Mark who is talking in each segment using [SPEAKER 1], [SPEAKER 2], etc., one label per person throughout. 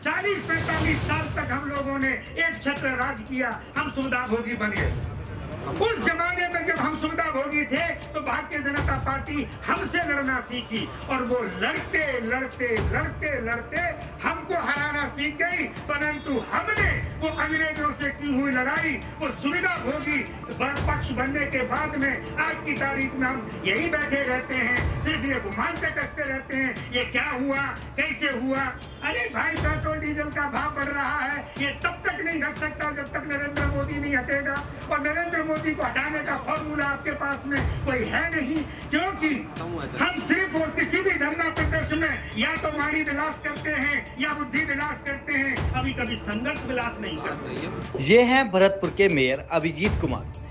[SPEAKER 1] 40-45 साल तक हम लोगों ने एक छत्र राज किया, हम सुविधा भोगी बन गए। उस जमाने में जब हम सुविधा भोगी थे तो भारतीय जनता पार्टी हमसे लड़ना सीखी और वो लड़ते लड़ते लड़ते लड़ते हमको हराना सीख गई। परंतु हमने वो अंग्रेजों से की हुई लड़ाई, वो सुविधा भोगी पक्ष बनने के बाद में आज की तारीख में हम यही बैठे रहते हैं, सिर्फ ये गुमान से कसते रहते हैं, ये क्या हुआ, कैसे हुआ। अरे भाई, पेट्रोल डीजल का भाव बढ़ रहा है, ये तब तक नहीं घट सकता जब तक नरेंद्र मोदी नहीं हटेगा, और नरेंद्र मोदी को हटाने का फॉर्मूला आपके पास में कोई है नहीं, क्योंकि हम सिर्फ और किसी भी धरना प्रदर्शन में या तो वाणी विलास करते हैं या बुद्धि विलास करते हैं, कभी कभी संघर्ष विलास नहीं करते।
[SPEAKER 2] ये हैं भरतपुर के मेयर अभिजीत कुमार।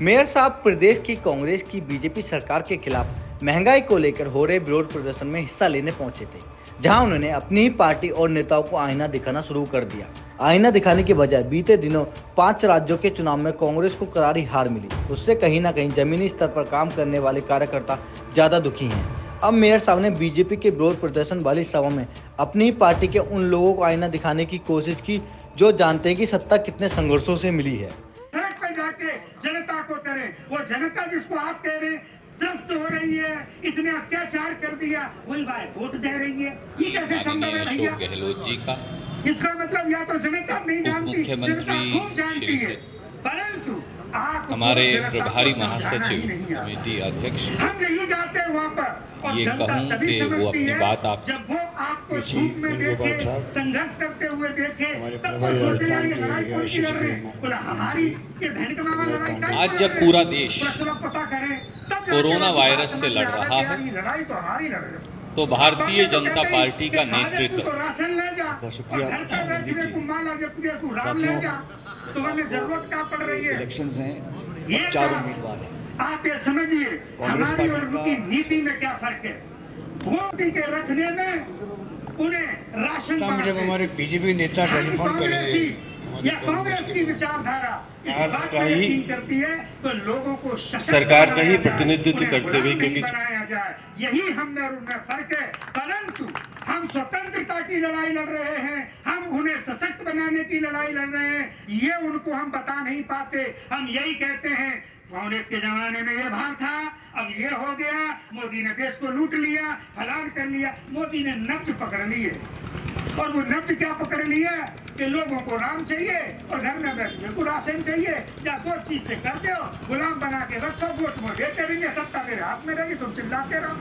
[SPEAKER 2] मेयर साहब प्रदेश की कांग्रेस की बीजेपी सरकार के खिलाफ महंगाई को लेकर हो रहे विरोध प्रदर्शन में हिस्सा लेने पहुंचे थे, जहां उन्होंने अपनी ही पार्टी और नेताओं को आईना दिखाना शुरू कर दिया। आईना दिखाने के बजाय बीते दिनों 5 राज्यों के चुनाव में कांग्रेस को करारी हार मिली, उससे कहीं ना कहीं जमीनी स्तर पर काम करने वाले कार्यकर्ता ज्यादा दुखी हैं। अब मेयर साहब ने बीजेपी के विरोध प्रदर्शन वाली सभा में अपनी पार्टी के उन लोगों को आईना दिखाने की कोशिश की जो जानते हैं कि सत्ता कितने संघर्षों से मिली है।
[SPEAKER 1] सड़क पे जाके जनता को करें, वो जनता जिसको आप कह रहे त्रस्त हो रही है, इसने अत्याचार कर दिया, वही वोट दे रही है, ये कैसे संभव है भैया?
[SPEAKER 3] गहलोत जी का
[SPEAKER 1] इसका मतलब या तो जनता नहीं जानती, जनता खूब जानती है, परंतु
[SPEAKER 3] हमारे प्रभारी महासचिव कमेटी अध्यक्ष,
[SPEAKER 1] हम नहीं जाते वहाँ पर। और
[SPEAKER 3] ये
[SPEAKER 1] जनता
[SPEAKER 3] कहूं
[SPEAKER 1] तभी
[SPEAKER 3] कि वो
[SPEAKER 1] समझती
[SPEAKER 3] अपनी
[SPEAKER 1] है
[SPEAKER 3] बात आप
[SPEAKER 1] जब वो आपको धूप में देखे, संघर्ष करते हुए देखे, तब वो सोचे यार ये लड़ाई कौन सी लड़ रहे हैं, बोला हमारी ये बहन का मामा लड़ाई का।
[SPEAKER 3] आज जब पूरा देश
[SPEAKER 1] पता करें तब
[SPEAKER 3] कोरोना वायरस से लड़ रहा है,
[SPEAKER 1] लड़ाई तो हमारी लड़ रही है,
[SPEAKER 3] तो भारतीय जनता पार्टी का नेतृत्व
[SPEAKER 1] राशन ले जा, घर पर बैठे को माला जब को राम ले जा, तो हमें जरूरत क्या पड़ रही है?
[SPEAKER 4] इलेक्शंस हैं,
[SPEAKER 1] ये
[SPEAKER 4] 4 उम्मीदवार हैं।
[SPEAKER 1] आप ये समझिए हमारी और उनकी नीति में क्या फर्क है। वोट के रखने में उन्हें राशन
[SPEAKER 4] हमारे बीजेपी नेता टेलीफोन करेंगे
[SPEAKER 1] या कांग्रेस की विचारधारा इस बात में यकीन करती है तो लोगों को
[SPEAKER 5] सरकार का ही प्रतिनिधित्व करते हुए, क्योंकि
[SPEAKER 1] बनाया जाए, यही हम में और उनमें फर्क है। परंतु हम स्वतंत्रता की लड़ाई लड़ रहे हैं, हम उन्हें सशक्त बनाने की लड़ाई लड़ रहे हैं, ये उनको हम बता नहीं पाते। हम यही कहते हैं कांग्रेस के जमाने में ये भाव था, अब ये हो गया, मोदी ने देश को लूट लिया, फलान कर लिया। मोदी ने नब्ज पकड़ ली है, और वो नब्ज क्या पकड़ लिया कि लोगों को राम चाहिए और घर में बैठने को राशन चाहिए, या 2 चीजें कर दो, गुलाम बना के रखो, वोट में देते रहेंगे, सत्ता मेरे हाथ में रहेगी, तुम चिल्लाते रहो।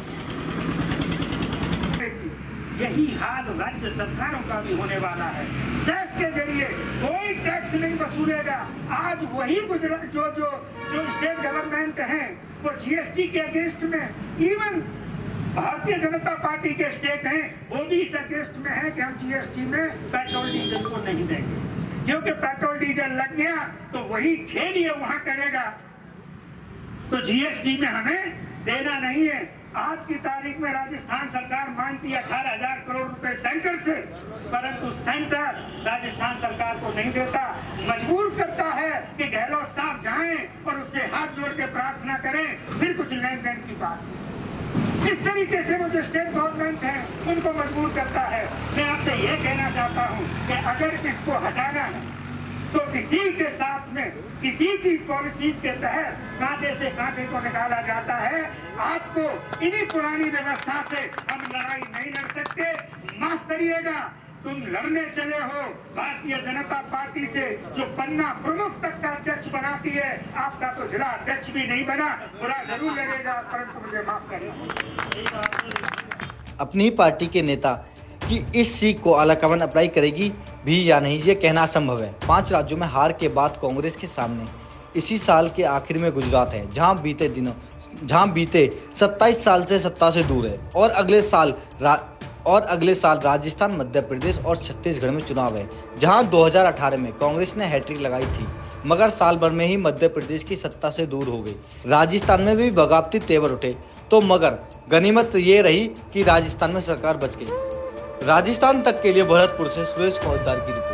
[SPEAKER 1] यही हाल राज्य सरकारों का भी होने वाला है। सेस के जरिए कोई टैक्स नहीं वसूलेगा। आज वही गुजरात जो स्टेट गवर्नमेंट है वो जीएसटी के अगेंस्ट में, इवन भारतीय जनता पार्टी के स्टेट हैं वो भी इस अगेंस्ट में है कि हम जीएसटी में पेट्रोल डीजल को नहीं देंगे, क्योंकि पेट्रोल डीजल लग गया तो वही खेल ये वहां करेगा, तो जीएसटी में हमें देना नहीं है। आज की तारीख में राजस्थान सरकार मांगती है 18,000 करोड़ रुपए सेंटर से, परंतु सेंटर राजस्थान सरकार को नहीं देता, मजबूर करता है कि गहलोत साहब जाएं और उससे हाथ जोड़ के प्रार्थना करें, फिर कुछ लेन देन की बात। इस तरीके से वो जो स्टेट गवर्नमेंट है उनको मजबूर करता है। मैं आपसे ये कहना चाहता हूँ कि अगर इसको हटाना है तो किसी के साथ में किसी की पॉलिसीज के तहत कांटे से कांटे को निकाला जाता है। आपको इन्हीं पुरानी व्यवस्था से हम लड़ाई नहीं लड़ सकते, माफ करिएगा। तुम लड़ने चले हो भारतीय जनता पार्टी से जो पन्ना प्रमुख तक का अध्यक्ष बनाती है, आपका तो जिला अध्यक्ष भी नहीं बना, बुरा जरूर लगेगा, परंतु मुझे माफ करें।
[SPEAKER 2] अपनी पार्टी के नेता कि इस सीख को आलाकमान अप्लाई करेगी भी या नहीं, ये कहना असंभव है। 5 राज्यों में हार के बाद कांग्रेस के सामने इसी साल के आखिर में गुजरात है, जहां बीते 27 साल से सत्ता से दूर है, और अगले साल राजस्थान, मध्य प्रदेश और छत्तीसगढ़ में चुनाव है, जहां 2018 में कांग्रेस ने हैट्रिक लगाई थी, मगर साल भर में ही मध्य प्रदेश की सत्ता से दूर हो गई। राजस्थान में भी बगावती तेवर उठे, तो मगर गनीमत ये रही कि राजस्थान में सरकार बच गई। राजस्थान तक के लिए भरतपुर से सुरेश फौजदार की रिपोर्ट।